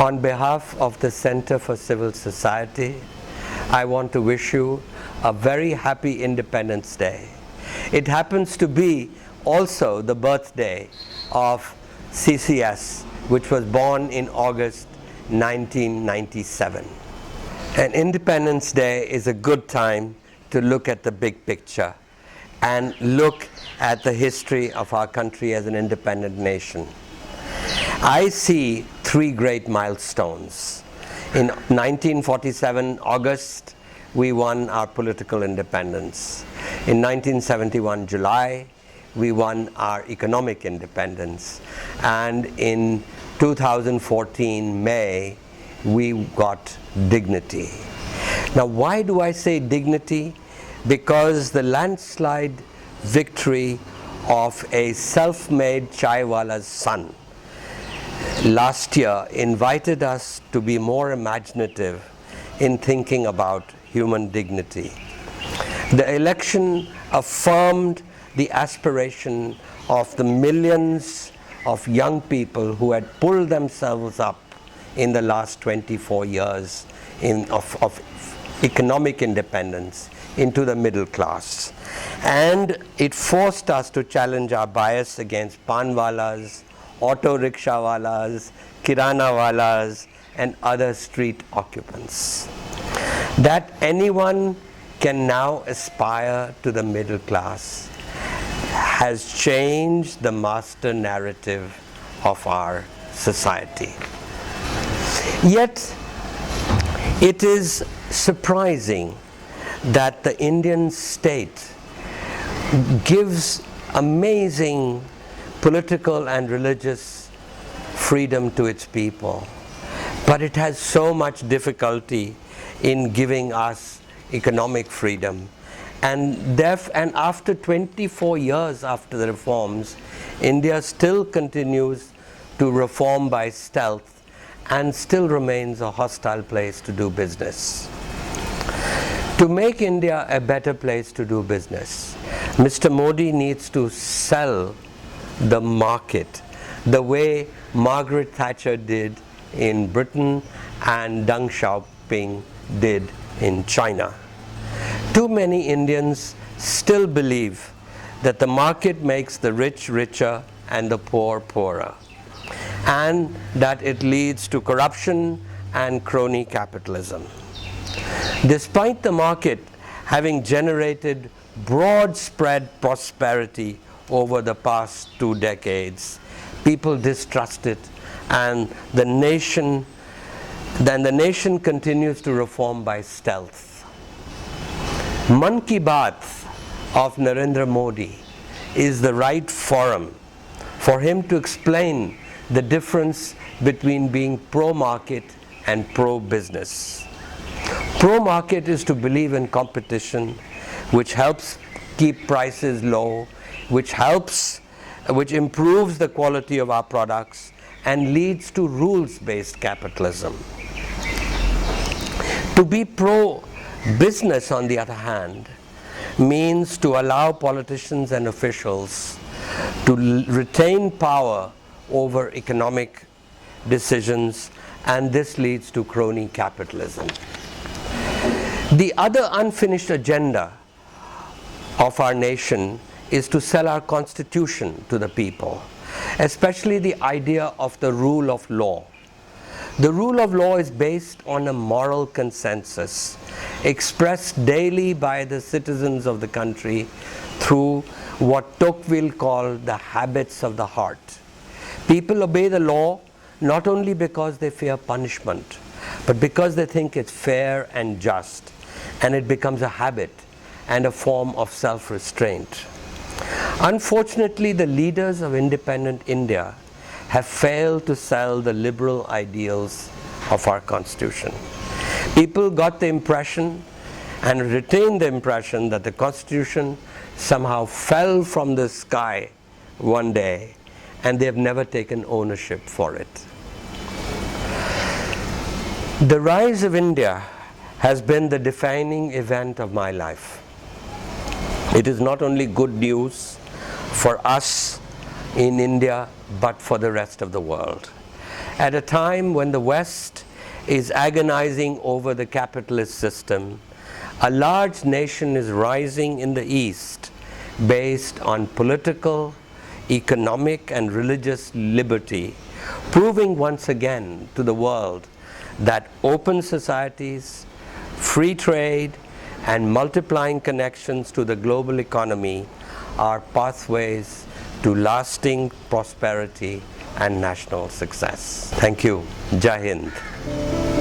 On behalf of the Center for Civil Society, I want to wish you a very happy Independence Day. It happens to be also the birthday of CCS, which was born in August 1997. And Independence Day is a good time to look at the big picture and look at the history of our country as an independent nation. I see three great milestones. In 1947, August, we won our political independence. In 1971, July, we won our economic independence. And in 2014, May, we got dignity. Now, why do I say dignity? Because the landslide victory of a self-made chaiwala's son last year invited us to be more imaginative in thinking about human dignity. The election affirmed the aspiration of the millions of young people who had pulled themselves up in the last 24 years of economic independence into the middle class. And it forced us to challenge our bias against panwalas, auto rickshawalas, kiranawalas, and other street occupants. That anyone can now aspire to the middle class has changed the master narrative of our society. Yet, it is surprising that the Indian state gives amazing political and religious freedom to its people, but it has so much difficulty in giving us economic freedom. And after 24 years after the reforms, India still continues to reform by stealth and still remains a hostile place to do business. To make India a better place to do business, Mr. Modi needs to sell the market the way Margaret Thatcher did in Britain and Deng Xiaoping did in China. Too many Indians still believe that the market makes the rich richer and the poor poorer, and that it leads to corruption and crony capitalism. Despite the market having generated broad spread prosperity over the past 2 decades, people distrust it, and the nation continues to reform by stealth. Man Ki Baat of Narendra Modi is the right forum for him to explain the difference between being pro-market and pro-business. Pro-market is to believe in competition, which helps keep prices low, which improves the quality of our products and leads to rules-based capitalism. To be pro-business, on the other hand, means to allow politicians and officials to retain power over economic decisions, and this leads to crony capitalism. The other unfinished agenda of our nation is to sell our constitution to the people, especially the idea of the rule of law. The rule of law is based on a moral consensus expressed daily by the citizens of the country through what Tocqueville called the habits of the heart. People obey the law not only because they fear punishment, but because they think it's fair and just, and it becomes a habit and a form of self-restraint. Unfortunately, the leaders of independent India have failed to sell the liberal ideals of our constitution. People got the impression and retained the impression that the constitution somehow fell from the sky one day, and they have never taken ownership for it. The rise of India has been the defining event of my life. It is not only good news for us in India, but for the rest of the world. At a time when the West is agonizing over the capitalist system, a large nation is rising in the East based on political, economic, and religious liberty, proving once again to the world that open societies, free trade, and multiplying connections to the global economy are pathways to lasting prosperity and national success. Thank you. Jai Hind.